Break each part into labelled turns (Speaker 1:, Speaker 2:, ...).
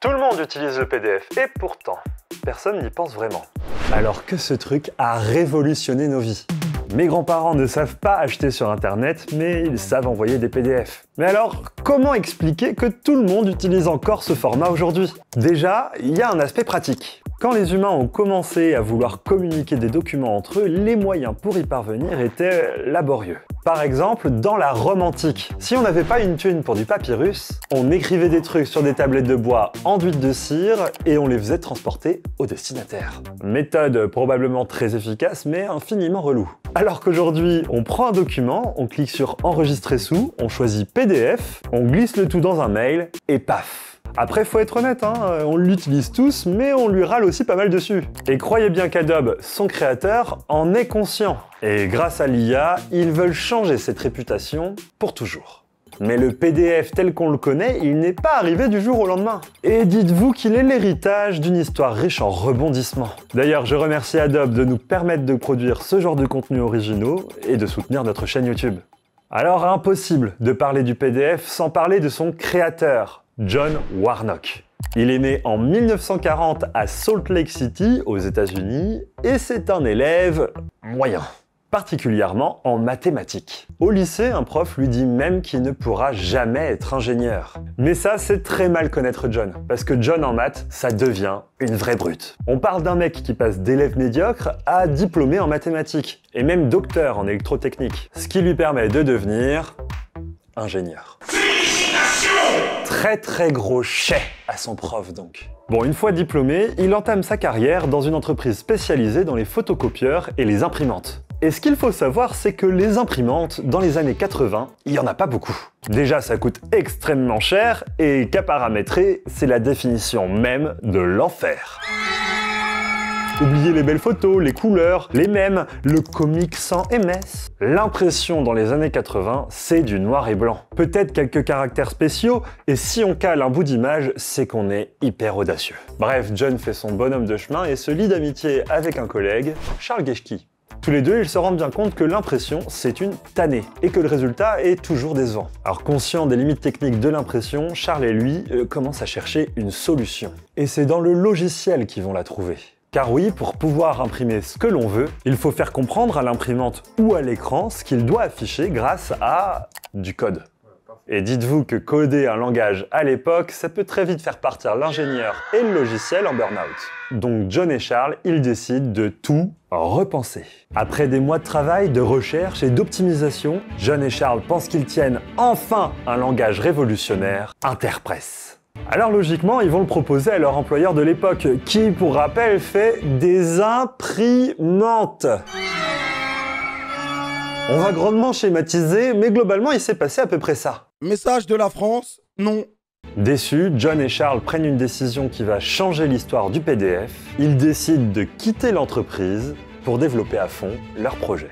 Speaker 1: Tout le monde utilise le PDF et pourtant, personne n'y pense vraiment. Alors que ce truc a révolutionné nos vies. Mes grands-parents ne savent pas acheter sur internet, mais ils savent envoyer des PDF. Mais alors, comment expliquer que tout le monde utilise encore ce format aujourd'hui? Déjà, il y a un aspect pratique. Quand les humains ont commencé à vouloir communiquer des documents entre eux, les moyens pour y parvenir étaient laborieux. Par exemple, dans la Rome antique, si on n'avait pas une thune pour du papyrus, on écrivait des trucs sur des tablettes de bois enduites de cire et on les faisait transporter au destinataire. Méthode probablement très efficace mais infiniment relou. Alors qu'aujourd'hui, on prend un document, on clique sur Enregistrer sous, on choisit PDF, on glisse le tout dans un mail et paf! Après, faut être honnête, on l'utilise tous, mais on lui râle aussi pas mal dessus. Et croyez bien qu'Adobe, son créateur, en est conscient. Et grâce à l'IA, ils veulent changer cette réputation pour toujours. Mais le PDF tel qu'on le connaît, il n'est pas arrivé du jour au lendemain. Et dites-vous qu'il est l'héritage d'une histoire riche en rebondissements. D'ailleurs, je remercie Adobe de nous permettre de produire ce genre de contenus originaux et de soutenir notre chaîne YouTube. Alors, impossible de parler du PDF sans parler de son créateur, John Warnock. Il est né en 1940 à Salt Lake City, aux États-Unis, et c'est un élève moyen, particulièrement en mathématiques. Au lycée, un prof lui dit même qu'il ne pourra jamais être ingénieur. Mais ça, c'est très mal connaître John, parce que John en maths, ça devient une vraie brute. On parle d'un mec qui passe d'élève médiocre à diplômé en mathématiques, et même docteur en électrotechnique, ce qui lui permet de devenir ingénieur. Très gros chais à son prof donc. Bon, une fois diplômé, il entame sa carrière dans une entreprise spécialisée dans les photocopieurs et les imprimantes. Et ce qu'il faut savoir, c'est que les imprimantes, dans les années 80, il n'y en a pas beaucoup. Déjà, ça coûte extrêmement cher et qu'à paramétrer, c'est la définition même de l'enfer. Oubliez les belles photos, les couleurs, les mèmes, le comique sans MS. L'impression dans les années 80, c'est du noir et blanc. Peut-être quelques caractères spéciaux, et si on cale un bout d'image, c'est qu'on est hyper audacieux. Bref, John fait son bonhomme de chemin et se lie d'amitié avec un collègue, Charles Geschke. Tous les deux, ils se rendent bien compte que l'impression, c'est une tannée, et que le résultat est toujours décevant. Alors conscient des limites techniques de l'impression, Charles et lui commencent à chercher une solution. Et c'est dans le logiciel qu'ils vont la trouver. Car oui, pour pouvoir imprimer ce que l'on veut, il faut faire comprendre à l'imprimante ou à l'écran ce qu'il doit afficher grâce à du code. Et dites-vous que coder un langage à l'époque, ça peut très vite faire partir l'ingénieur et le logiciel en burn-out. Donc John et Charles, ils décident de tout repenser. Après des mois de travail, de recherche et d'optimisation, John et Charles pensent qu'ils tiennent enfin un langage révolutionnaire, Interpress. Alors logiquement, ils vont le proposer à leur employeur de l'époque, qui, pour rappel, fait des imprimantes. On va grandement schématiser, mais globalement, il s'est passé à peu près ça.
Speaker 2: Message de la France, non.
Speaker 1: Déçus, John et Charles prennent une décision qui va changer l'histoire du PDF. Ils décident de quitter l'entreprise pour développer à fond leur projet.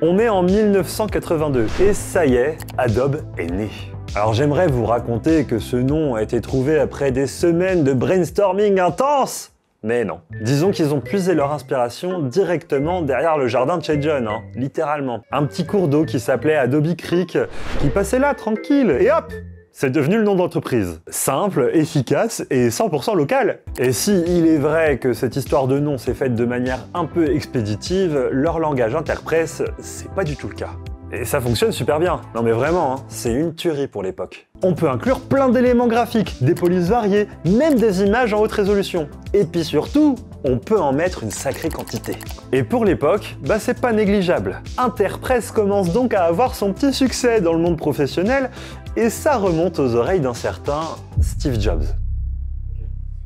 Speaker 1: On est en 1982 et ça y est, Adobe est né. Alors j'aimerais vous raconter que ce nom a été trouvé après des semaines de brainstorming intense, mais non. Disons qu'ils ont puisé leur inspiration directement derrière le jardin de chez John, littéralement. Un petit cours d'eau qui s'appelait Adobe Creek, qui passait là tranquille, et hop, c'est devenu le nom d'entreprise. Simple, efficace et 100% local. Et si il est vrai que cette histoire de nom s'est faite de manière un peu expéditive, leur langage Interpress, c'est pas du tout le cas. Et ça fonctionne super bien. Non mais vraiment, c'est une tuerie pour l'époque. On peut inclure plein d'éléments graphiques, des polices variées, même des images en haute résolution. Et puis surtout, on peut en mettre une sacrée quantité. Et pour l'époque, c'est pas négligeable. Interpress commence donc à avoir son petit succès dans le monde professionnel, et ça remonte aux oreilles d'un certain Steve Jobs.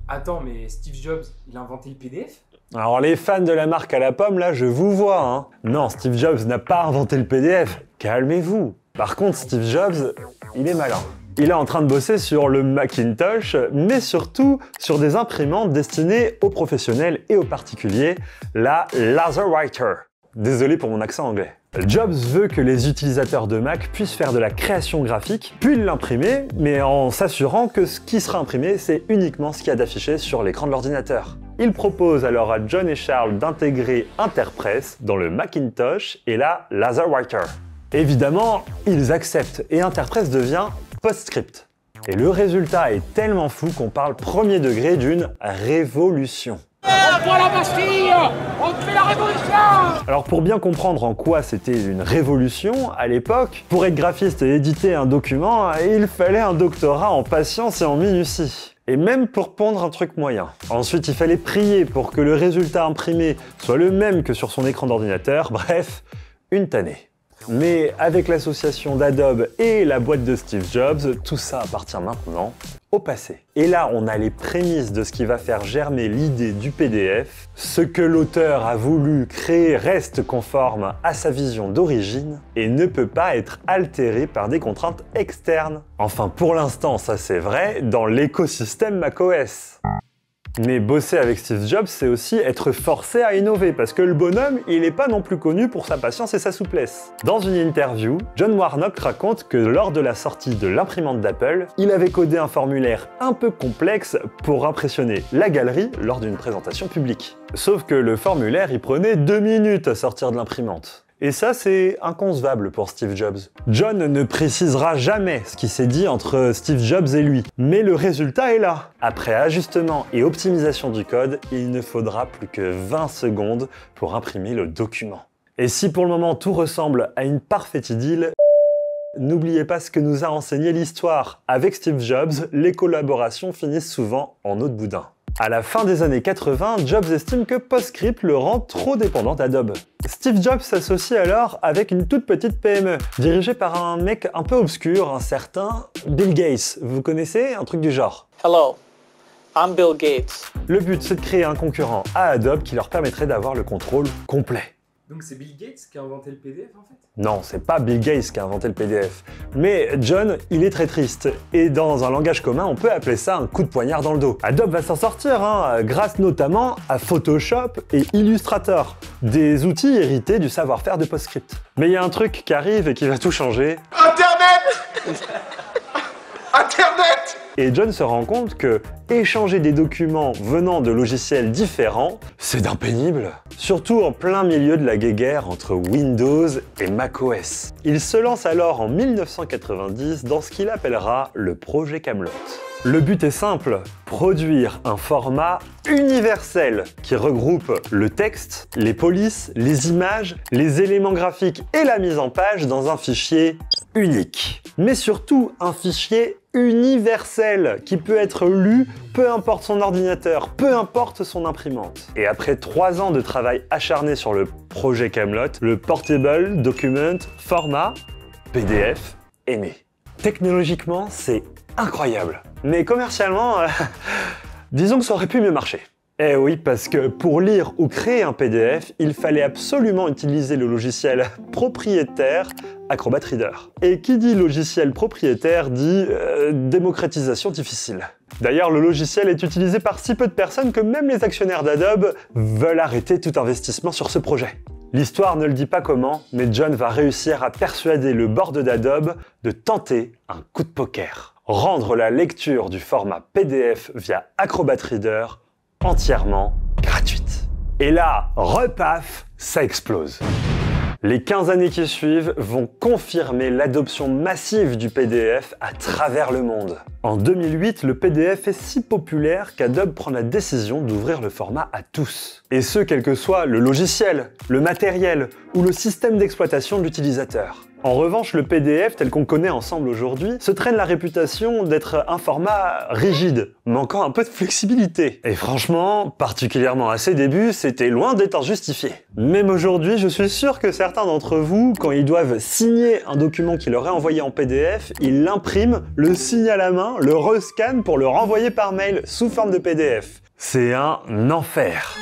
Speaker 3: Attends, mais Steve Jobs, il a inventé le PDF ?
Speaker 1: Alors les fans de la marque à la pomme, là, je vous vois, Non, Steve Jobs n'a pas inventé le PDF, calmez-vous. Par contre, Steve Jobs, il est malin. Il est en train de bosser sur le Macintosh, mais surtout sur des imprimantes destinées aux professionnels et aux particuliers, la Laserwriter. Désolé pour mon accent anglais. Jobs veut que les utilisateurs de Mac puissent faire de la création graphique, puis l'imprimer, mais en s'assurant que ce qui sera imprimé, c'est uniquement ce qu'il y a d'affiché sur l'écran de l'ordinateur. Il propose alors à John et Charles d'intégrer Interpress dans le Macintosh et la Laserwriter. Évidemment, ils acceptent et Interpress devient PostScript. Et le résultat est tellement fou qu'on parle premier degré d'une révolution.
Speaker 4: On voit la Bastille! On fait la révolution!
Speaker 1: Alors pour bien comprendre en quoi c'était une révolution, à l'époque, pour être graphiste et éditer un document, il fallait un doctorat en patience et en minutie. Et même pour pondre un truc moyen. Ensuite, il fallait prier pour que le résultat imprimé soit le même que sur son écran d'ordinateur, bref, une tannée. Mais avec l'association d'Adobe et la boîte de Steve Jobs, tout ça appartient maintenant au passé. Et là, on a les prémices de ce qui va faire germer l'idée du PDF. Ce que l'auteur a voulu créer reste conforme à sa vision d'origine et ne peut pas être altéré par des contraintes externes. Enfin, pour l'instant, ça c'est vrai dans l'écosystème macOS. Mais bosser avec Steve Jobs, c'est aussi être forcé à innover, parce que le bonhomme, il n'est pas non plus connu pour sa patience et sa souplesse. Dans une interview, John Warnock raconte que lors de la sortie de l'imprimante d'Apple, il avait codé un formulaire un peu complexe pour impressionner la galerie lors d'une présentation publique. Sauf que le formulaire, il prenait 2 minutes à sortir de l'imprimante. Et ça, c'est inconcevable pour Steve Jobs. John ne précisera jamais ce qui s'est dit entre Steve Jobs et lui, mais le résultat est là. Après ajustement et optimisation du code, il ne faudra plus que 20 secondes pour imprimer le document. Et si pour le moment tout ressemble à une parfaite idylle, n'oubliez pas ce que nous a enseigné l'histoire. Avec Steve Jobs, les collaborations finissent souvent en eau de boudin. À la fin des années 80, Jobs estime que PostScript le rend trop dépendant d'Adobe. Steve Jobs s'associe alors avec une toute petite PME, dirigée par un mec un peu obscur, un certain Bill Gates. Vous connaissez? Un truc du genre.
Speaker 5: Hello, I'm Bill Gates.
Speaker 1: Le but, c'est de créer un concurrent à Adobe qui leur permettrait d'avoir le contrôle complet.
Speaker 3: Donc c'est Bill Gates qui a inventé le PDF en fait?
Speaker 1: Non, c'est pas Bill Gates qui a inventé le PDF. Mais John, il est très triste. Et dans un langage commun, on peut appeler ça un coup de poignard dans le dos. Adobe va s'en sortir, grâce notamment à Photoshop et Illustrator, des outils hérités du savoir-faire de PostScript. Mais il y a un truc qui arrive et qui va tout changer.
Speaker 2: Internet! Internet!
Speaker 1: Et John se rend compte que échanger des documents venant de logiciels différents, c'est d'un pénible. Surtout en plein milieu de la guéguerre entre Windows et macOS. Il se lance alors en 1990 dans ce qu'il appellera le projet Camelot. Le but est simple, produire un format universel qui regroupe le texte, les polices, les images, les éléments graphiques et la mise en page dans un fichier unique. Mais surtout un fichier universel qui peut être lu peu importe son ordinateur, peu importe son imprimante. Et après 3 ans de travail acharné sur le projet Camelot, le Portable Document Format PDF est né. Technologiquement, c'est incroyable. Mais commercialement, disons que ça aurait pu mieux marcher. Eh oui, parce que pour lire ou créer un PDF, il fallait absolument utiliser le logiciel propriétaire Acrobat Reader. Et qui dit logiciel propriétaire dit démocratisation difficile. D'ailleurs, le logiciel est utilisé par si peu de personnes que même les actionnaires d'Adobe veulent arrêter tout investissement sur ce projet. L'histoire ne le dit pas comment, mais John va réussir à persuader le board d'Adobe de tenter un coup de poker. Rendre la lecture du format PDF via Acrobat Reader entièrement gratuite. Et là, repaf, ça explose. Les 15 années qui suivent vont confirmer l'adoption massive du PDF à travers le monde. En 2008, le PDF est si populaire qu'Adobe prend la décision d'ouvrir le format à tous. Et ce, quel que soit le logiciel, le matériel ou le système d'exploitation de l'utilisateur. En revanche, le PDF, tel qu'on connaît ensemble aujourd'hui, se traîne la réputation d'être un format rigide, manquant un peu de flexibilité. Et franchement, particulièrement à ses débuts, c'était loin d'être injustifié. Même aujourd'hui, je suis sûr que certains d'entre vous, quand ils doivent signer un document qui leur est envoyé en PDF, ils l'impriment, le signent à la main, le rescannent pour le renvoyer par mail sous forme de PDF. C'est un enfer.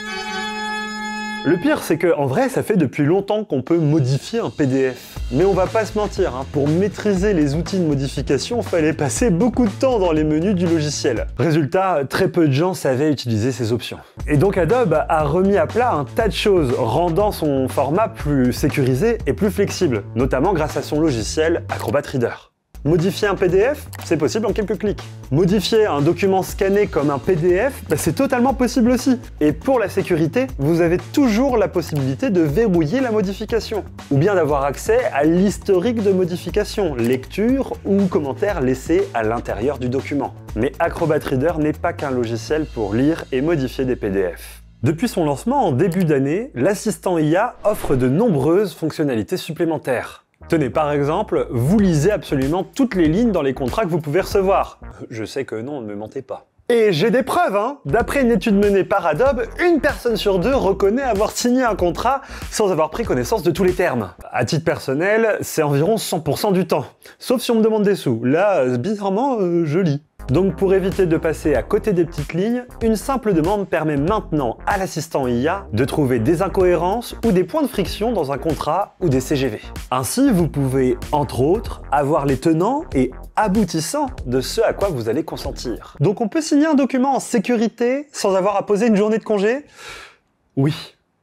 Speaker 1: Le pire, c'est que en vrai, ça fait depuis longtemps qu'on peut modifier un PDF. Mais on va pas se mentir, pour maîtriser les outils de modification, fallait passer beaucoup de temps dans les menus du logiciel. Résultat, très peu de gens savaient utiliser ces options. Et donc Adobe a remis à plat un tas de choses, rendant son format plus sécurisé et plus flexible, notamment grâce à son logiciel Acrobat Reader. Modifier un PDF, c'est possible en quelques clics. Modifier un document scanné comme un PDF, c'est totalement possible aussi. Et pour la sécurité, vous avez toujours la possibilité de verrouiller la modification, ou bien d'avoir accès à l'historique de modification, lecture ou commentaires laissés à l'intérieur du document. Mais Acrobat Reader n'est pas qu'un logiciel pour lire et modifier des PDF. Depuis son lancement en début d'année, l'assistant IA offre de nombreuses fonctionnalités supplémentaires. Tenez, par exemple, vous lisez absolument toutes les lignes dans les contrats que vous pouvez recevoir. Je sais que non, ne me mentez pas. Et j'ai des preuves, hein. D'après une étude menée par Adobe, 1 personne sur 2 reconnaît avoir signé un contrat sans avoir pris connaissance de tous les termes. À titre personnel, c'est environ 100% du temps. Sauf si on me demande des sous. Là, bizarrement, je lis. Donc pour éviter de passer à côté des petites lignes, une simple demande permet maintenant à l'assistant IA de trouver des incohérences ou des points de friction dans un contrat ou des CGV. Ainsi, vous pouvez, entre autres, avoir les tenants et aboutissants de ce à quoi vous allez consentir. Donc on peut signer un document en sécurité sans avoir à poser une journée de congé? Oui.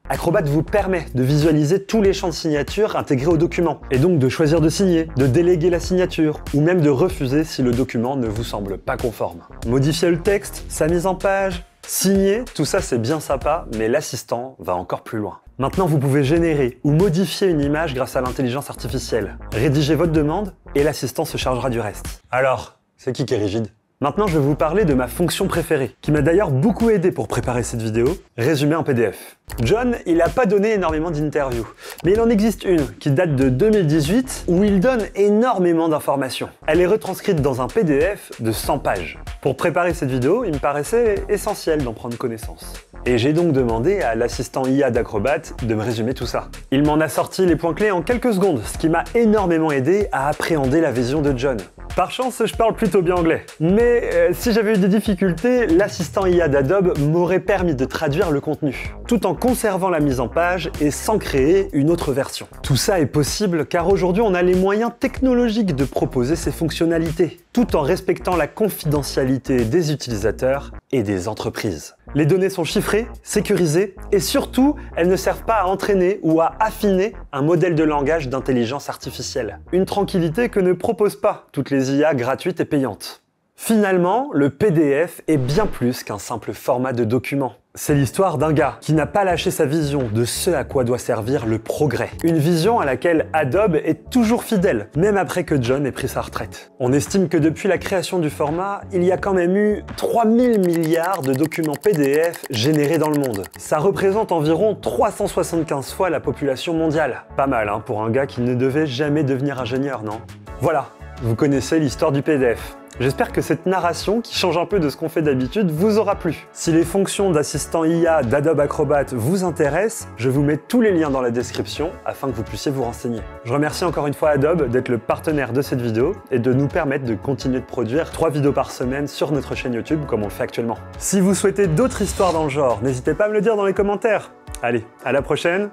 Speaker 1: Acrobat vous permet de visualiser tous les champs de signature intégrés au document, et donc de choisir de signer, de déléguer la signature, ou même de refuser si le document ne vous semble pas conforme. Modifier le texte, sa mise en page, signer, tout ça c'est bien sympa, mais l'assistant va encore plus loin. Maintenant vous pouvez générer ou modifier une image grâce à l'intelligence artificielle. Rédigez votre demande, et l'assistant se chargera du reste. Alors, c'est qui est rigide ? Maintenant, je vais vous parler de ma fonction préférée, qui m'a d'ailleurs beaucoup aidé pour préparer cette vidéo, résumer en PDF. John, il n'a pas donné énormément d'interviews, mais il en existe une qui date de 2018 où il donne énormément d'informations. Elle est retranscrite dans un PDF de 100 pages. Pour préparer cette vidéo, il me paraissait essentiel d'en prendre connaissance. Et j'ai donc demandé à l'assistant IA d'Acrobat de me résumer tout ça. Il m'en a sorti les points clés en quelques secondes, ce qui m'a énormément aidé à appréhender la vision de John. Par chance, je parle plutôt bien anglais. Mais si j'avais eu des difficultés, l'assistant IA d'Adobe m'aurait permis de traduire le contenu, tout en conservant la mise en page et sans créer une autre version. Tout ça est possible car aujourd'hui on a les moyens technologiques de proposer ces fonctionnalités, tout en respectant la confidentialité des utilisateurs et des entreprises. Les données sont chiffrées, sécurisées et surtout, elles ne servent pas à entraîner ou à affiner un modèle de langage d'intelligence artificielle. Une tranquillité que ne proposent pas toutes les IA gratuites et payantes. Finalement, le PDF est bien plus qu'un simple format de document. C'est l'histoire d'un gars qui n'a pas lâché sa vision de ce à quoi doit servir le progrès. Une vision à laquelle Adobe est toujours fidèle, même après que John ait pris sa retraite. On estime que depuis la création du format, il y a quand même eu 3000 milliards de documents PDF générés dans le monde. Ça représente environ 375 fois la population mondiale. Pas mal, hein, pour un gars qui ne devait jamais devenir ingénieur, non? Voilà, vous connaissez l'histoire du PDF. J'espère que cette narration, qui change un peu de ce qu'on fait d'habitude, vous aura plu. Si les fonctions d'assistant IA d'Adobe Acrobat vous intéressent, je vous mets tous les liens dans la description afin que vous puissiez vous renseigner. Je remercie encore une fois Adobe d'être le partenaire de cette vidéo et de nous permettre de continuer de produire 3 vidéos par semaine sur notre chaîne YouTube comme on le fait actuellement. Si vous souhaitez d'autres histoires dans le genre, n'hésitez pas à me le dire dans les commentaires. Allez, à la prochaine,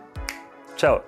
Speaker 1: ciao!